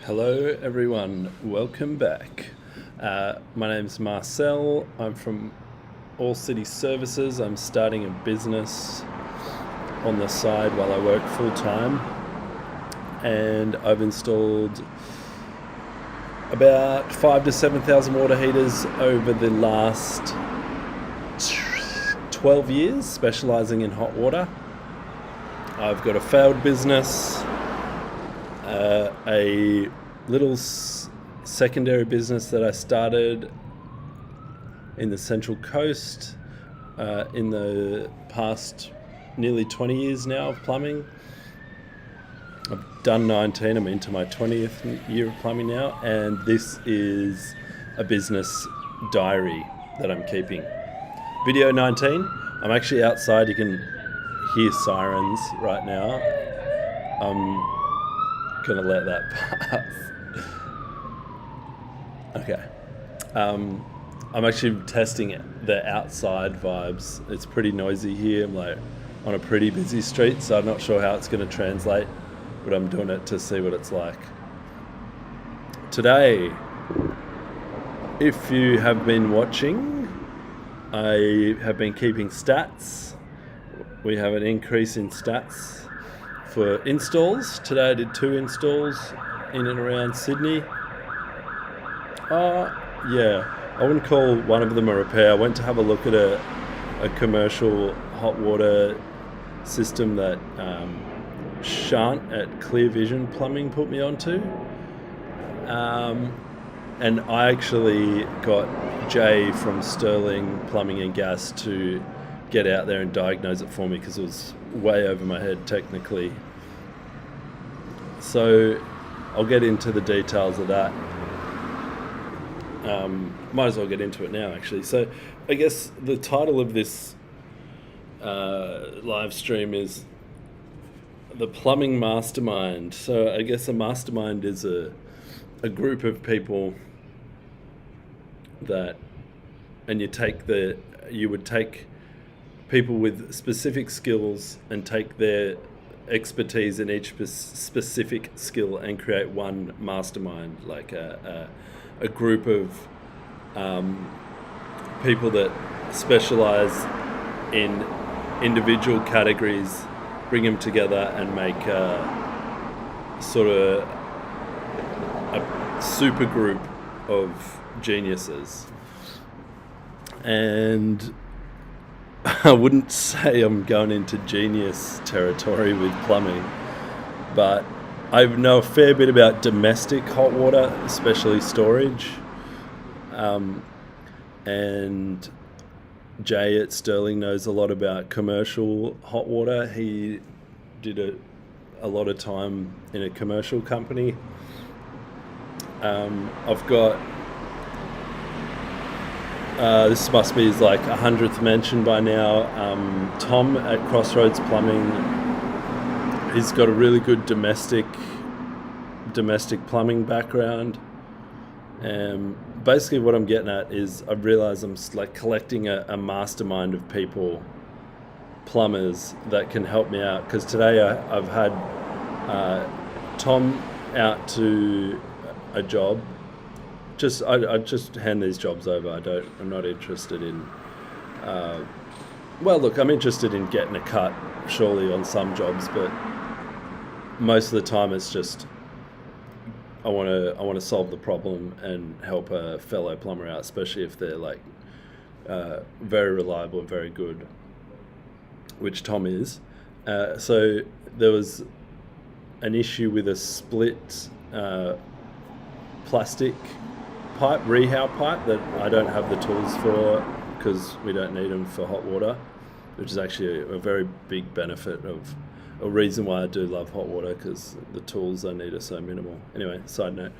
Hello everyone, welcome back. My name's Marcel, I'm from All City Services. I'm starting a business on the side while I work full time, and I've installed about 5 to 7,000 water heaters over the last 12 years, specializing in hot water. I've got a failed business, a little secondary business that I started in the Central Coast in the past nearly 20 years now of plumbing. I've done 19, I'm into my 20th year of plumbing now, and this is a business diary that I'm keeping. Video 19, I'm actually outside, you can hear sirens right now. I'm gonna let that pass. Okay. I'm actually testing the outside vibes. It's pretty noisy here. I'm like on a pretty busy street, so I'm not sure how it's going to translate, but I'm doing it to see what it's like. Today, if you have been watching, I have been keeping stats. We have an increase in stats for installs. Today I did 2 installs in and around Sydney. Yeah, I wouldn't call one of them a repair. I went to have a look at a commercial hot water system that Shant at Clear Vision Plumbing put me onto. And I actually got Jay from Sterling Plumbing and Gas to get out there and diagnose it for me because it was way over my head technically. So I'll get into the details of that. Might as well get into it now, actually. So I guess the title of this live stream is the Plumbing Mastermind. So I guess a mastermind is a group of people that, and you would take people with specific skills and take their expertise in each specific skill and create one mastermind, like a group of people that specialize in individual categories, bring them together and make sort of a super group of geniuses. And I wouldn't say I'm going into genius territory with plumbing, but I know a fair bit about domestic hot water, especially storage. And Jay at Sterling knows a lot about commercial hot water. He did a lot of time in a commercial company. I've got, this must be his like 100th mention by now, Tom at Crossroads Plumbing. He's got a really good domestic plumbing background. Basically what I'm getting at is I realize I'm like collecting a mastermind of people, plumbers, that can help me out. Because today I've had Tom out to a job. I just hand these jobs over. I'm not interested in I'm interested in getting a cut surely on some jobs, but most of the time it's just I want to solve the problem and help a fellow plumber out, especially if they're like very reliable and very good, which Tom is. So there was an issue with a split plastic pipe, rehow pipe, that I don't have the tools for because we don't need them for hot water, which is actually a very big benefit of a reason why I do love hot water, because the tools I need are so minimal. Anyway, side note.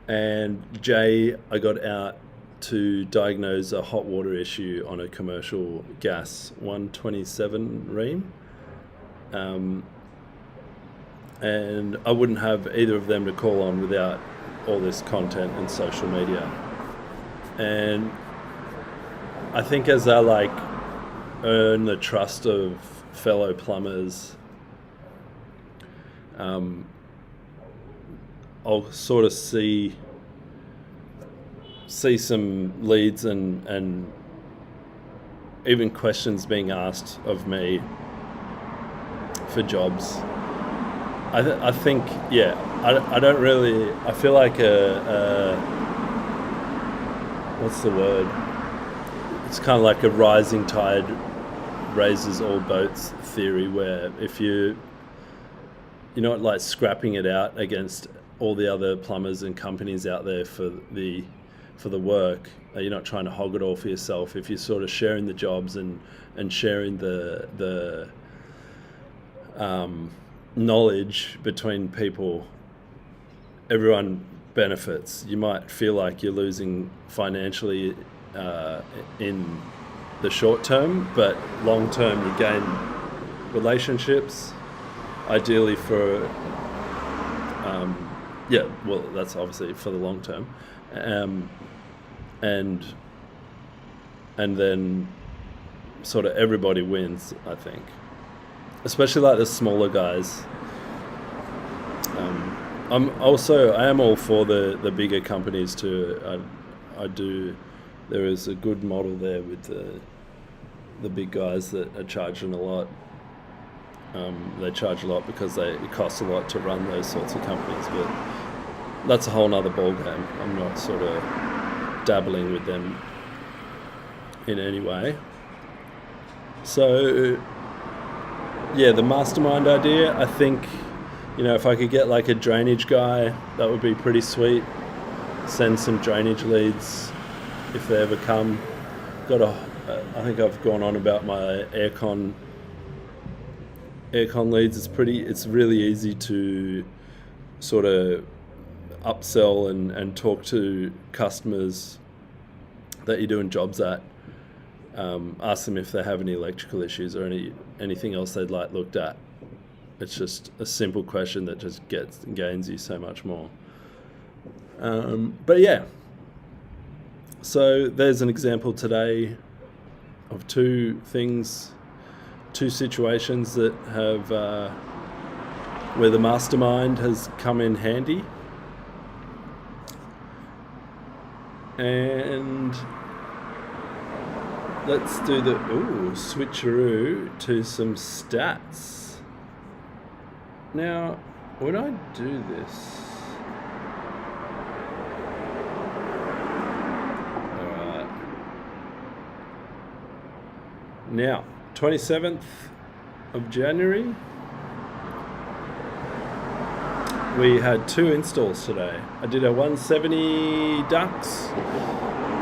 And Jay, I got out to diagnose a hot water issue on a commercial gas 127 ream. And I wouldn't have either of them to call on without all this content and social media. And I think as I like earn the trust of fellow plumbers, I'll sort of see some leads and even questions being asked of me for jobs. I think, yeah, I don't really, I feel like what's the word? It's kind of like a rising tide raises all boats theory, where if you're not like scrapping it out against all the other plumbers and companies out there for the work, you're not trying to hog it all for yourself. If you're sort of sharing the jobs and sharing the knowledge between people, everyone benefits. You might feel like you're losing financially in the short term, but long term you gain relationships, ideally for that's obviously for the long term, and then sort of everybody wins, I think, especially like the smaller guys. I am all for the bigger companies too. There is a good model there with the big guys that are charging a lot. They charge a lot because it costs a lot to run those sorts of companies, but that's a whole nother ballgame. I'm not sort of dabbling with them in any way. So yeah, the mastermind idea, I think, if I could get like a drainage guy, that would be pretty sweet. Send some drainage leads if they ever come. I think I've gone on about my aircon leads. It's really easy to sort of upsell and talk to customers that you're doing jobs at. Ask them if they have any electrical issues or anything else they'd like looked at. It's just a simple question that just gains you so much more. But yeah, so there's an example today of two situations that have where the mastermind has come in handy. And let's do the switcheroo to some stats. Now, when I do this, alright. Now, 27th of January, we had 2 installs today. I did a 170 ducts.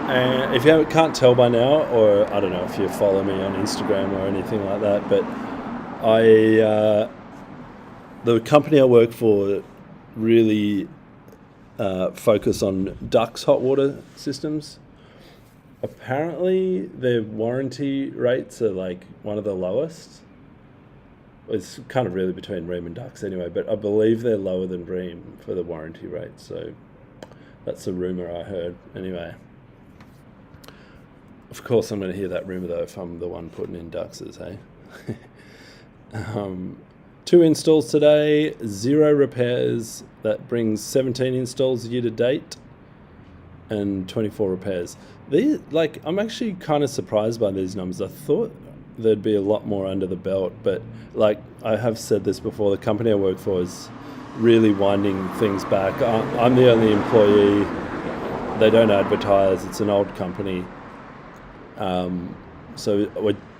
And if you can't tell by now, or I don't know if you follow me on Instagram or anything like that, but the company I work for really focus on ducts hot water systems. Apparently their warranty rates are like one of the lowest. It's kind of really between Rheem and ducts anyway, but I believe they're lower than Rheem for the warranty rate. So that's a rumor I heard anyway. Of course I'm going to hear that rumor though if I'm the one putting in ducts, hey? 2 installs today, 0 repairs. That brings 17 installs year to date and 24 repairs. I'm actually kind of surprised by these numbers. I thought there'd be a lot more under the belt, but like I have said this before, the company I work for is really winding things back. I'm the only employee. They don't advertise. It's an old company. So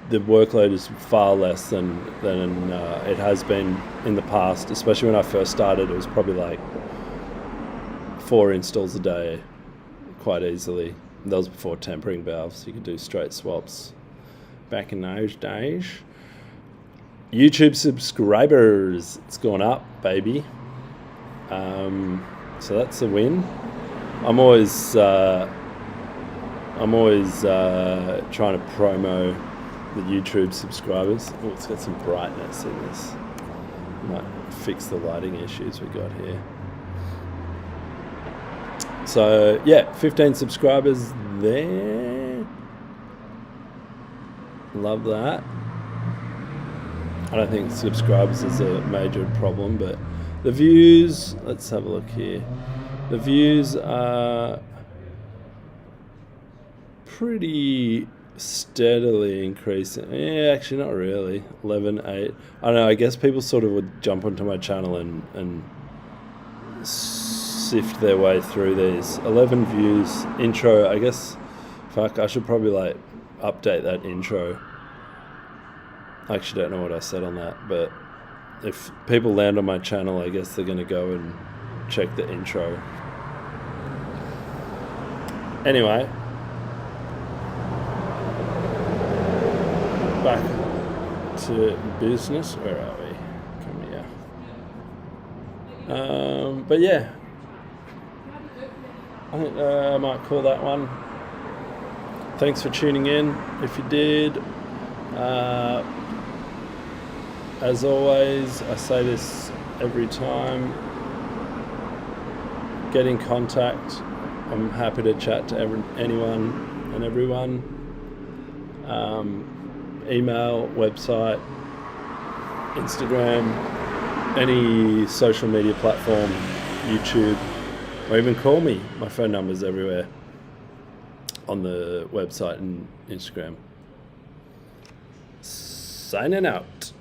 the workload is far less than it has been in the past. Especially when I first started, it was probably like 4 installs a day, quite easily. That was before tempering valves. You could do straight swaps back in those days. YouTube subscribers, it's gone up, baby. So that's a win. I'm always trying to promo the YouTube subscribers. Oh, it's got some brightness in this. Might fix the lighting issues we got here. So yeah, 15 subscribers there. Love that. I don't think subscribers is a major problem, but The views, let's have a look here. The views are pretty steadily increasing. Yeah, actually not really. 11, 8. I don't know, I guess people sort of would jump onto my channel and sift their way through these. 11 views. Intro, I guess, fuck, I should probably like update that intro. I actually don't know what I said on that, but if people land on my channel, I guess they're going to go and check the intro. Anyway, back to business. Where are we? Come here. But yeah, I think I might call that one. Thanks for tuning in. If you did, as always, I say this every time, get in contact. I'm happy to chat to anyone and everyone. Email, website, Instagram, any social media platform, YouTube, or even call me. My phone number's everywhere on the website and Instagram. Signing out.